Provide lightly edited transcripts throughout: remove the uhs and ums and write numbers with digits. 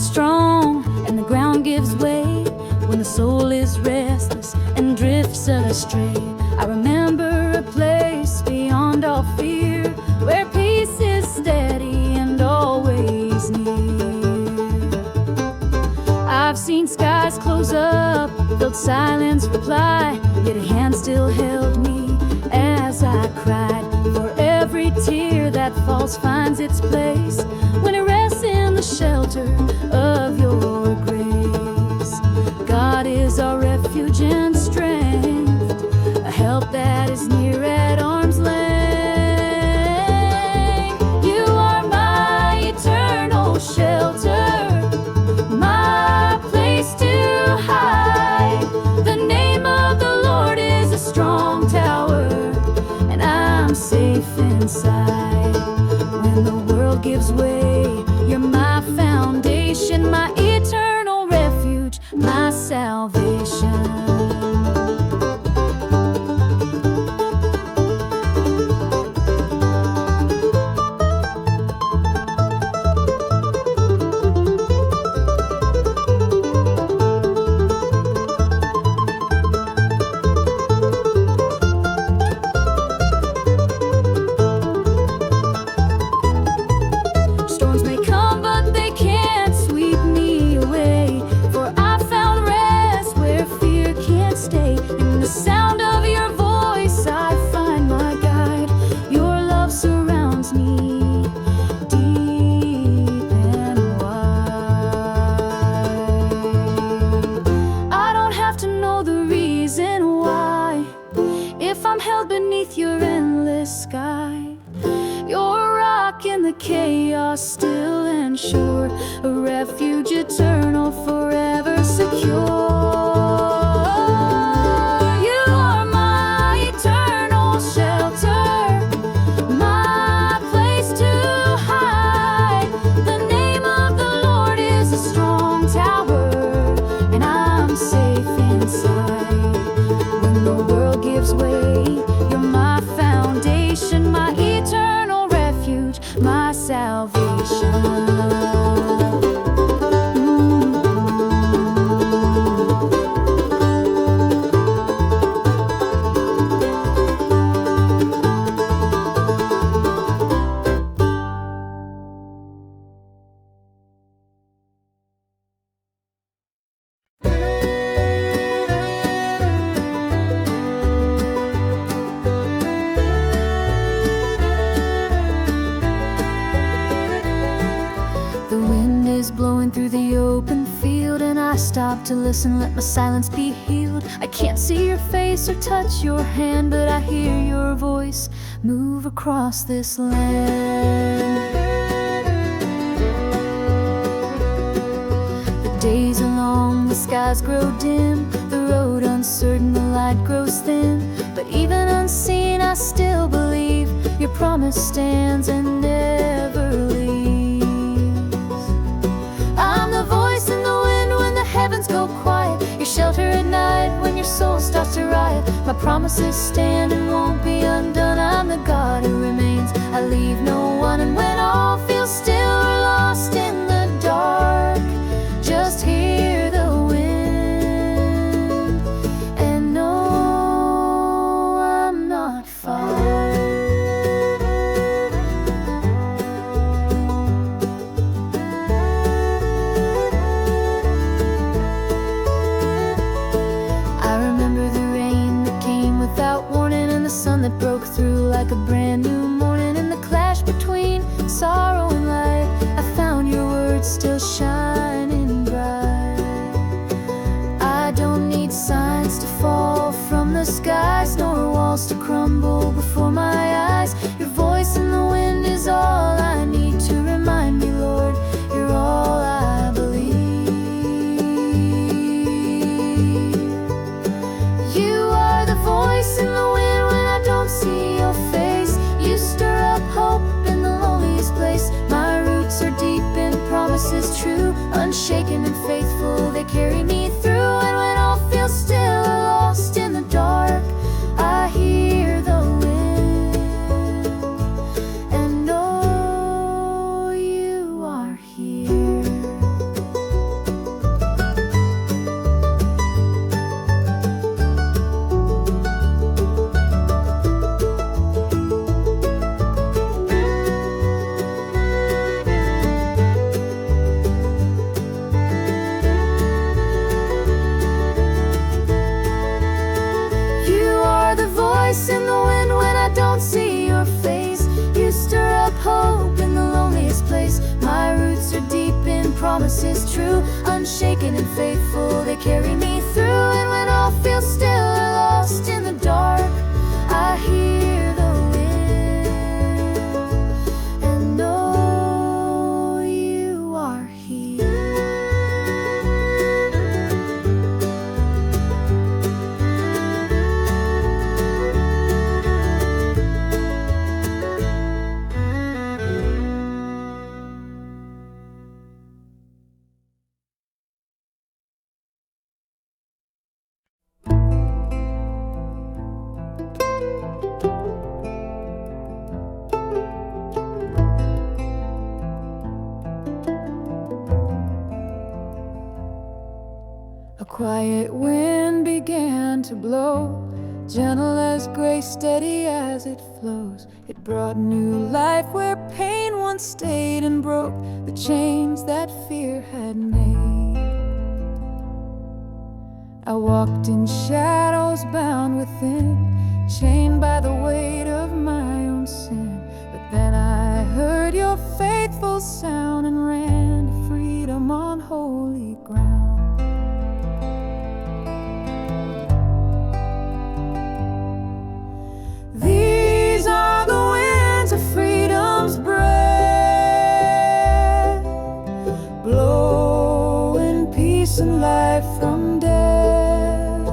strong and the ground gives way, when the soul is restless and drifts astray. I remember a place beyond all fear, where peace is steady and always near. I've seen skies close up, felt silence reply, yet a hand still held me as I cried. For every tear that falls finds its place, when it rests in the shelter of your grace. God is our refuge and strength, a help that is near at arm's length. You are my eternal shelter, my place to hide. The name of the Lord is a strong tower, and I'm safe inside. When the world gives way, you're my foundation, my eternal refuge, my salvation. Chaos still and sure, a refuge eternal, forever secure. You are my eternal shelter, my place to hide. The name of the Lord is a strong tower, and I'm safe inside. When the world gives way, you're my foundation, my eternal refuge, my salvation. Blowing through the open field, and I stop to listen, let my silence be healed. I can't see your face or touch your hand, but I hear your voice move across this land. The days are long, the skies grow dim, the road uncertain, the light grows thin. But even unseen, I still believe your promise stands and never leaves. I'm the voice in the wind when the heavens go quiet, your shelter at night when your soul starts to riot. My promises stand and won't be undone. I'm the God who remains, I leave no one. And when all feels still or lost in the dark, just hear the wind and know I'm not far. That broke through like a brand new morning. In the clash between sorrow and light, I found your words still shining bright. I don't need signs to fall from the skies, nor walls to crumble before my eyes. Your voice in the wind is all I need to remind me, Lord, you're all I believe. You are the voice in the wind when I don't see your face. You is true, unshaken and faithful, they carry me through. And when all feels still or lost in the dark, I hear the wind and know you are here. A quiet wind began to blow, gentle as grace, steady as it flows. It brought new life where pain once stayed and broke the chains that fear had made. I walked in shadows bound within, chained by the weight of my own sin. But then I heard your faithful sound and ran to freedom on holy ground. These are the winds of freedom's breath, blowing peace and life from death.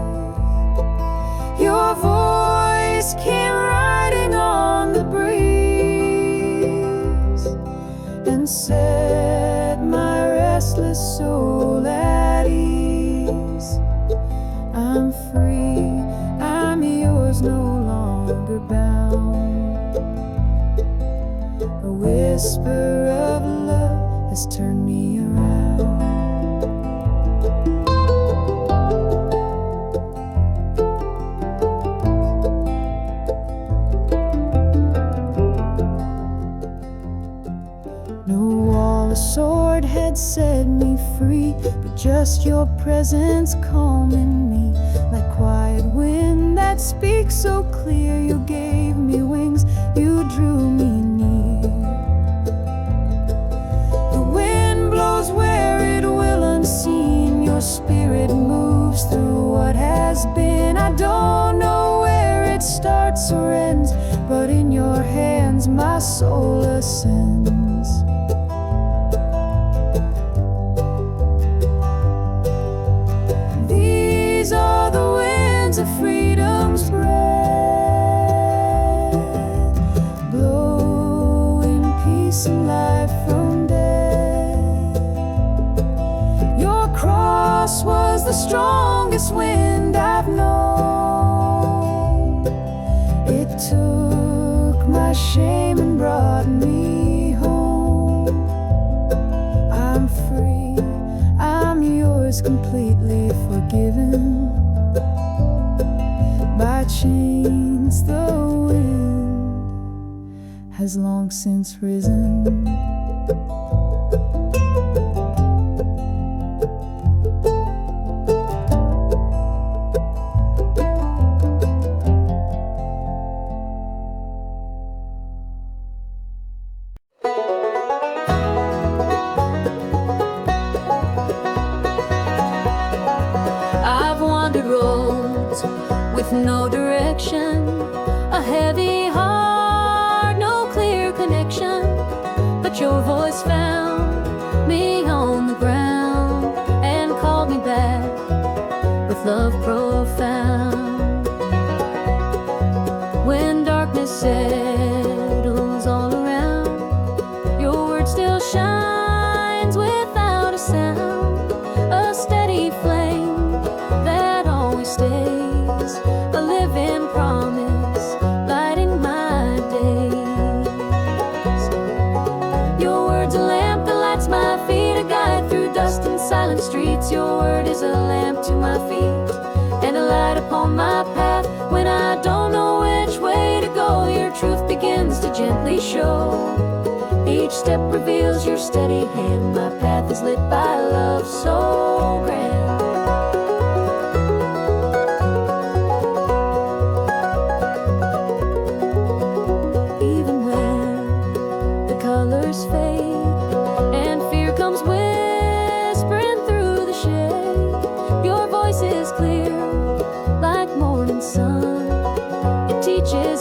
Your voice came riding on the breeze and set my restless soul at ease. I'm free, I'm yours, no longer bound. A whisper of love has turned me around. No wall or sword had set me free, but just your presence calming me. Like quiet wind that speaks so clear, you gave me wings, you drew me near. The wind blows where it will unseen, your spirit moves through what has been. I don't know where it starts or ends, but in your hands my soul ascends. These are the winds of freedom's breath, blowing peace and life from death. Your cross was the strongest wind I've known. It took my shame and brought me home. I'm free, I'm yours, completely forgiven. By chains the wind has long since risen. I've wandered roads with no direction, a heavy heart, no clear connection. But your voice found me on the ground and called me back with love profound. When darkness settles all around, your word still shines without a sound, a steady flame that always stays, a living promise lighting my days. Your word's a lamp that lights my feet, a guide through dust and silent streets. Your word is a lamp to my feet and a light upon my path. When I don't know which way to go, your truth begins to gently show. Each step reveals your steady hand. My path is lit by love so grand. Even when the colors fade and fear comes with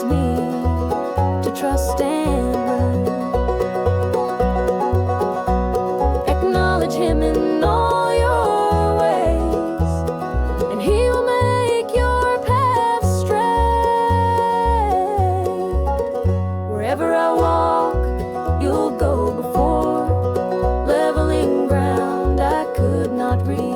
teaches me to trust and run. Acknowledge Him in all your ways, and He will make your path straight. Wherever I walk, You'll go before, leveling ground I could not restore.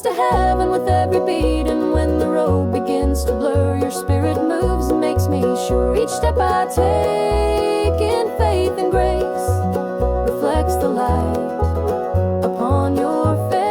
To heaven with every beat, and when the road begins to blur, Your Spirit moves and makes me sure. Each step I take in faith and grace reflects the light upon Your face.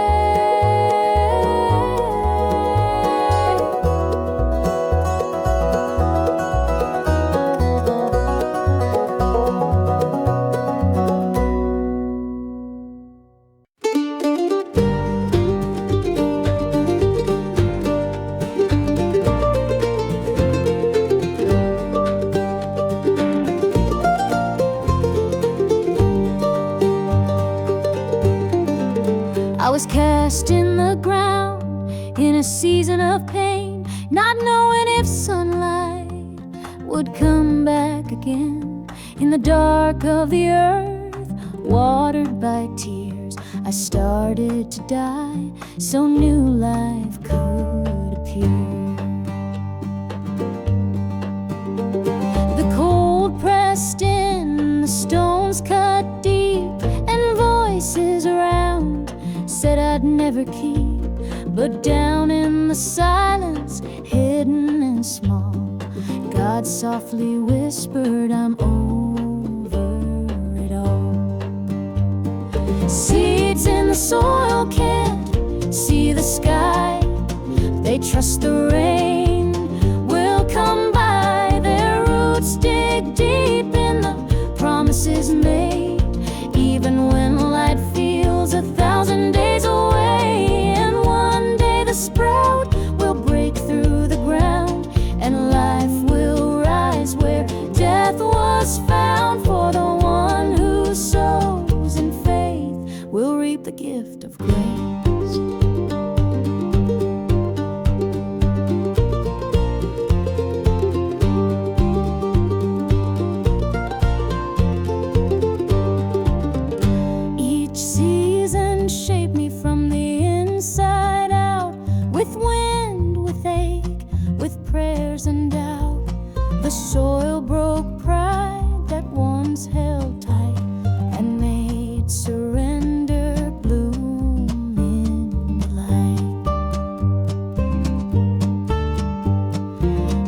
I was cast in the ground in a season of pain, not knowing if sunlight would come back again. In the dark of the earth, watered by tears, I started to die so new life could appear. The cold pressed in, the stones cut deep, and voices around said I'd never keep. But down in the silence, hidden and small, God softly whispered, I'm over it all. Seeds in the soil can't see the sky, they trust the rain will come by. Their roots dig deep in the promises made, even when light feels 1,000 days away. And one day the sprout will break through the ground, and life will rise where death was found. For the one who sows in faith will reap the gift of grace. And doubt, the soil broke pride that once held tight, and made surrender bloom in the light.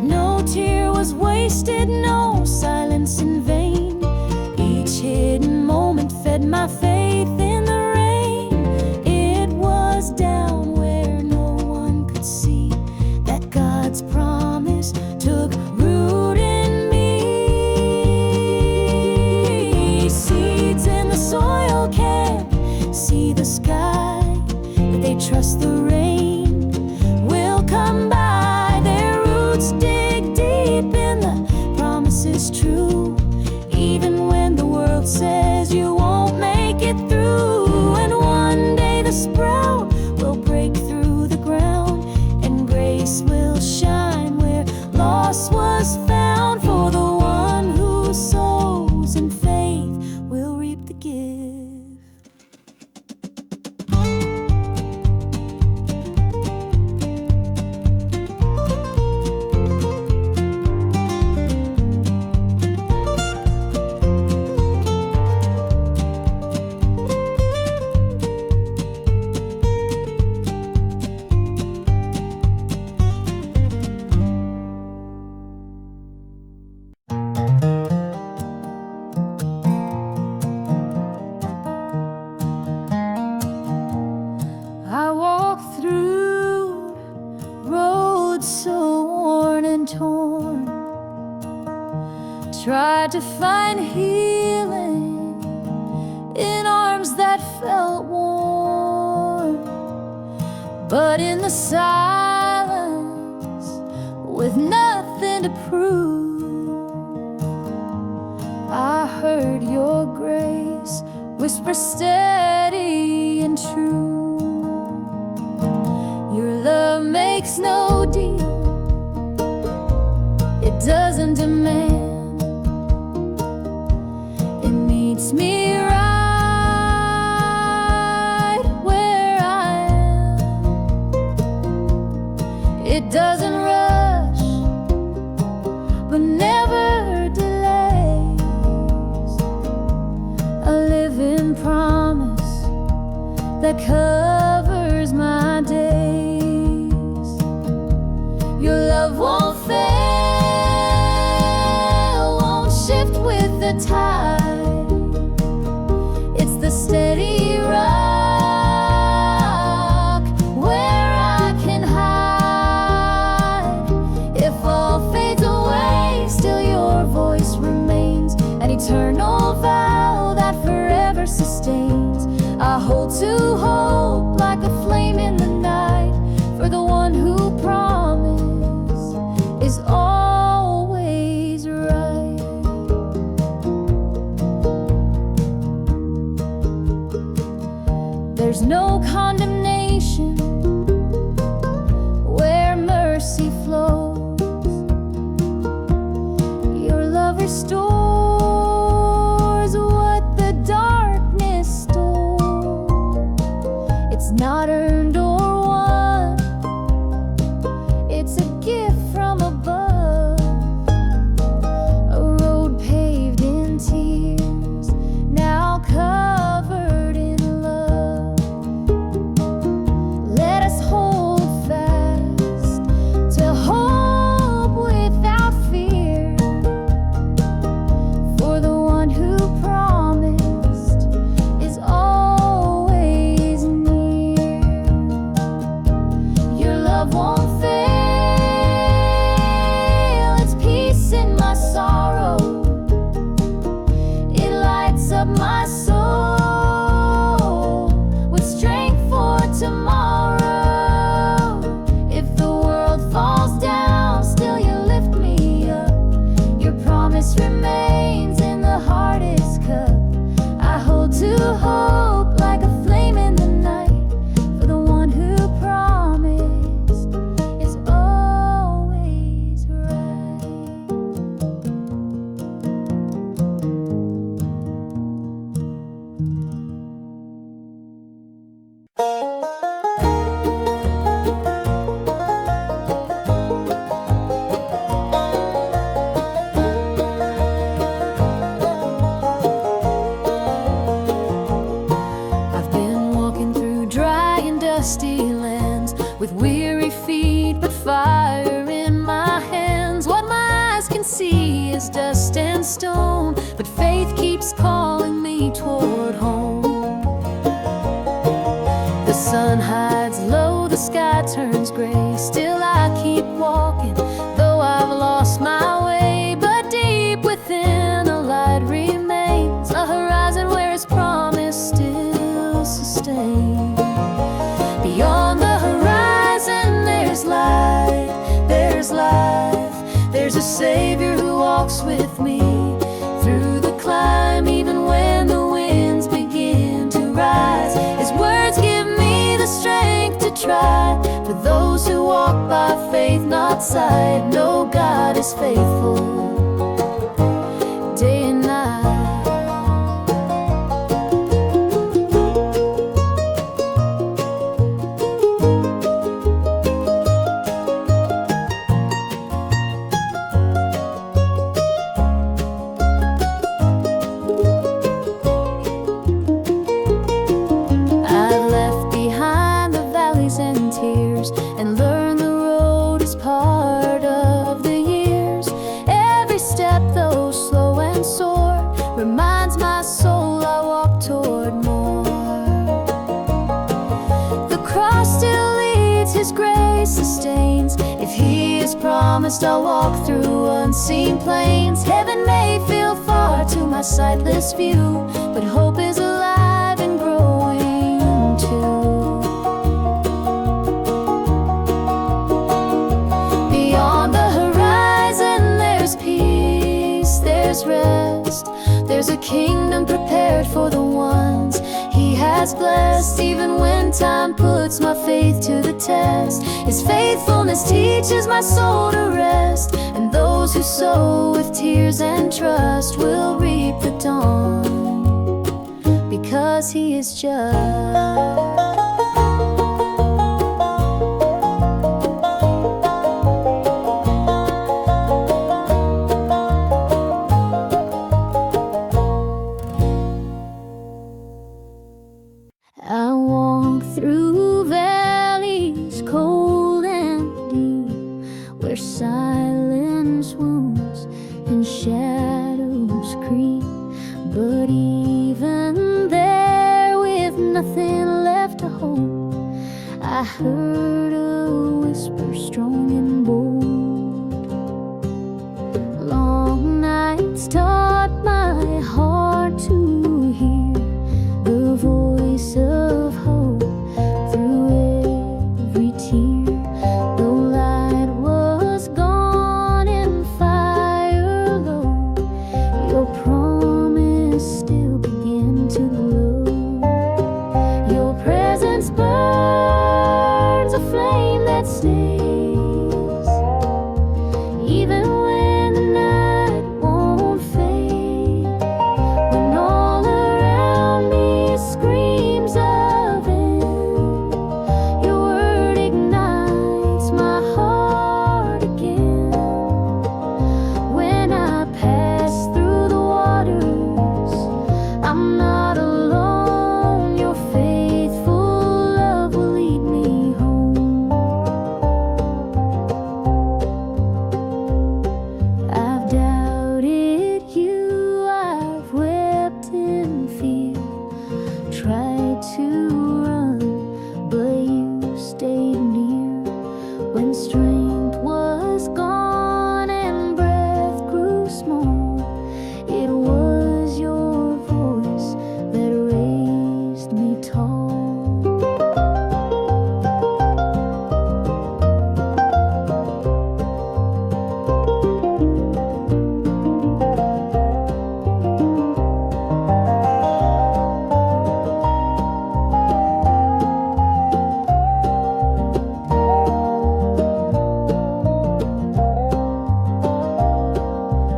No tear was wasted, no silence in vain. Each hidden moment fed my faith in the rain. It was down where no one could see that God's promise took root in me. Seeds in the soil can't see the sky, but they trust the rain will come by. Their roots dig deep in the promises true, even when the world says you won't make it through. And one day the sprout will break through the ground, and grace will shine where loss was found. For the one who sows in faith will reap the gift. I walked through roads so worn and torn, tried to find healing in all that felt warm. But in the silence, with nothing to prove, I heard your grace whisper steady and true. Your love makes no deal, it doesn't demand. It meets me right where I am. It doesn't rush, but never delays. A living promise that covers my days. Your love won't fail, won't shift with the tide. It's the steady rock where I can hide. If all fades away, still your voice remains, an eternal vow that forever sustains. I hold to hope like a flame in the night, for the one who promised is always right. There's no condemnation where mercy flows. Your love restores what the darkness stole. It's not earned or won, it's a gift from above. A road paved in tears, now covered in love. Let us hold fast to hope without fear, for the one who promised is always near. Your love won't fail, it's peace in my sorrow. It lights up my soul with strength for tomorrow. If the world falls down, still you lift me up. Your promise remains in the hardest cup. I hold to hope like a flame in the night, for the one who promised is always right. I've been walking through dry and dusty lands with weary feet but fire in my hands. What my eyes can see is dust and stone, but faith keeps calling me toward home. The sun hides low, the sky turns gray. Still I keep walking, though I've lost my way. But deep within, a light remains, a horizon where His promise still sustains. Beyond the horizon, there's light, there's life. There's a Savior who walks with me through the climb, even when the winds begin to rise. His words give me the strength to try. For those who walk by faith, not sight, no, God is faithful day and night. I've left behind the valleys and tears, and learned the road is part of the years. Every step, though slow and sore, reminds my soul I walk toward more. The cross still leads, His grace sustains. If He is promised, I'll walk through unseen plains. Heaven may feel far to my sightless view, but hope is alive and grows prepared for the ones He has blessed. Even when time puts my faith to the test, His faithfulness teaches my soul to rest. And those who sow with tears and trust will reap the dawn, because He is just. I walk through valleys cold and deep, where silence wounds and shadows creep. But even there, with nothing left to hold, I heard a whisper strong and bold. Long nights taught my heart to hear the voice of hope through every tear. Though light was gone and fire low, Your promise still began to glow. Your presence burns a flame that stays, even when the night won't fade. When all around me screams of end, Your word ignites my heart again. When I pass through the waters, I'm not alone. Your faithful love will lead me home. I've doubted You, I've wept in fear, tried to run, but You stayed near. When strength was gone and breath grew small, it was Your voice that raised me tall.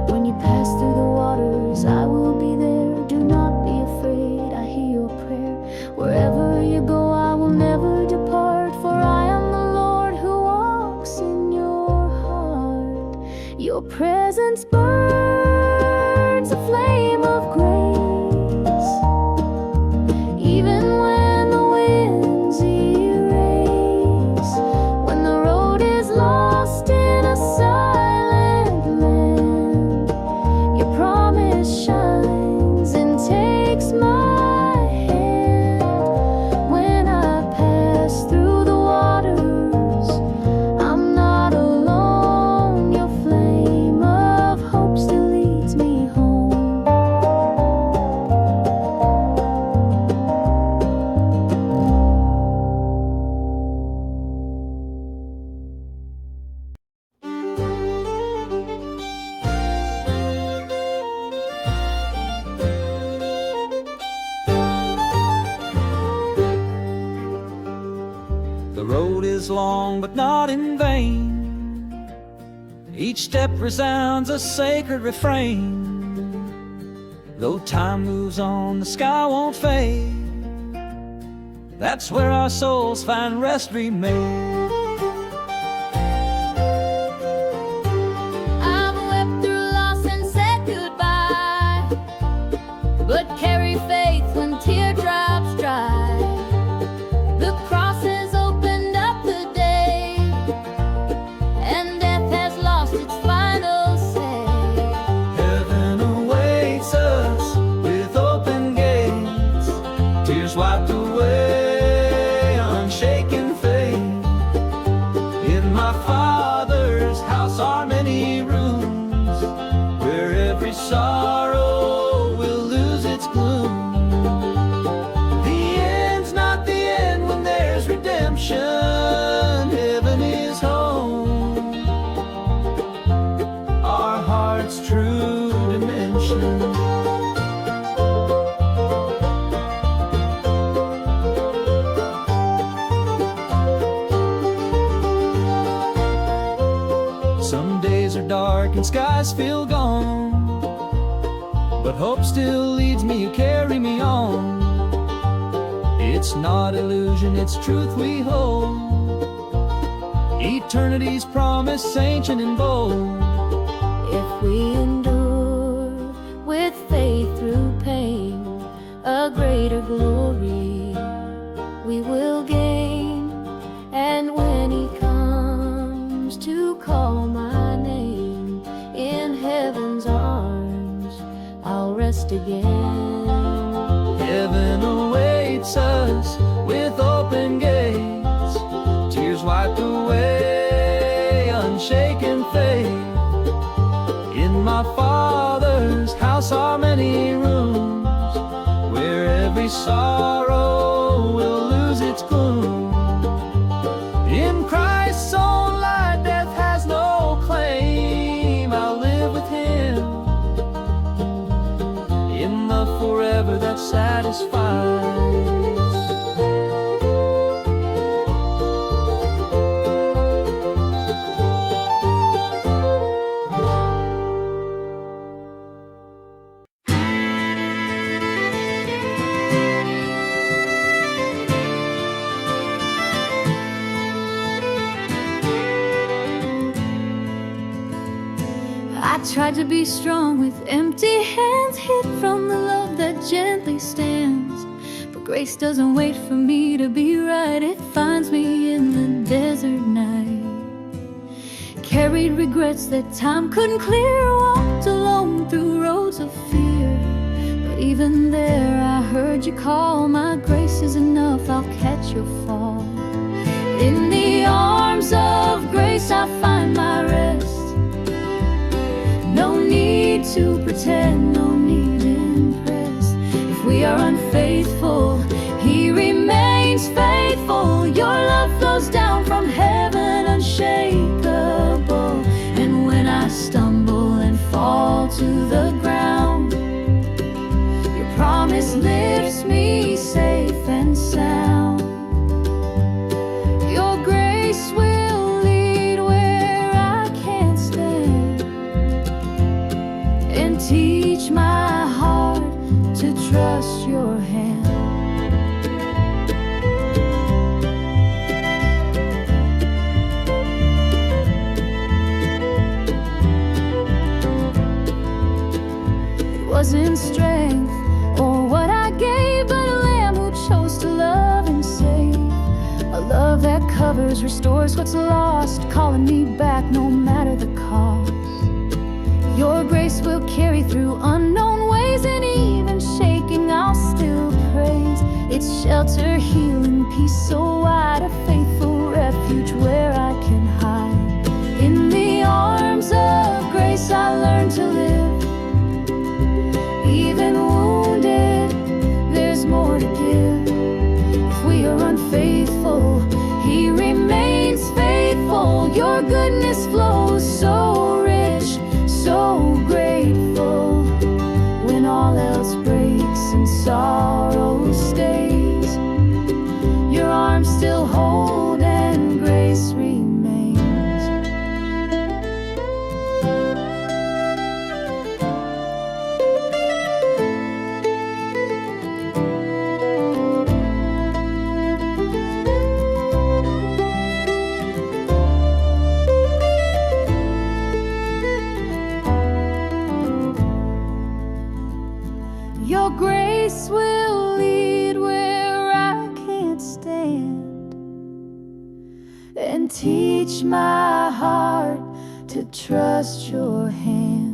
When You pass through the waters, I will be there. Do not be afraid, I hear Your prayer. Wherever You go, I will never depart, for I am the Lord who walks in Your heart. Your presence burns a flame of grace, even when the winds erase. When the road is lost in a silent land, Your promise shines and takes my hand. When I pass through the waters, I'm not alone. Your flame of hope still leads me home. The road is long, but not in vain. Each step resounds a sacred refrain. Though time moves on, the sky won't fade. That's where our souls find rest remade. I've wept through loss and said goodbye, but carry faith when teardrops dry. The cross has opened up the day, and death has lost its final say. Heaven awaits us with open gates, tears wiped away, unshaken faith. In my Father's house are many rooms, where every sorrow will lose its gloom. The end's not the end when there's redemption. Heaven is home, our heart's true dimension. darkened skies feel gone, but hope still leads me, you carry me on. It's not illusion, it's truth we hold, eternity's promise, ancient and bold. If we endure with faith through pain, a greater glory we will gain. And when he comes to call my name, in heaven's arms I'll rest again. Heaven awaits us with open gates, tears wiped away, unshaken faith. In my Father's house are many rooms, where every sorrow will lose its gloom. In Christ's own light, death has no claim. I'll live with him in the forever that satisfies. I tried to be strong with empty hands, hid from the love that gently stands. But grace doesn't wait for me to be right, it finds me in the desert night. Carried regrets that time couldn't clear, walked alone through roads of fear. But even there I heard you call, my grace is enough, I'll catch your fall. In the arms of grace I find my rest. No need to pretend, no need to impress. If we are unfaithful, he remains faithful. Your love flows down from heaven, unshakable. And when I stumble and fall to the ground, your promise lifts me safe and sound. Your grace will lead where I can't stand, and teach my heart to trust your hand. It wasn't strength or what I gave, but a lamb who chose to love and save. A love that covers, restores what's lost, calling me back no matter the cost. Your grace will carry through unknown ways, and even shaking I'll still praise. It's shelter, healing, peace so wide, a faithful refuge where I can hide. In the arms of grace I learn to live. Even wounded, there's more to give. If we are unfaithful, he remains faithful. Your goodness flows so rich, so grateful. When all else breaks and sorrow stays, your arms still hold and grace remains. Your grace will lead where I can't stand, and teach my heart to trust your hand.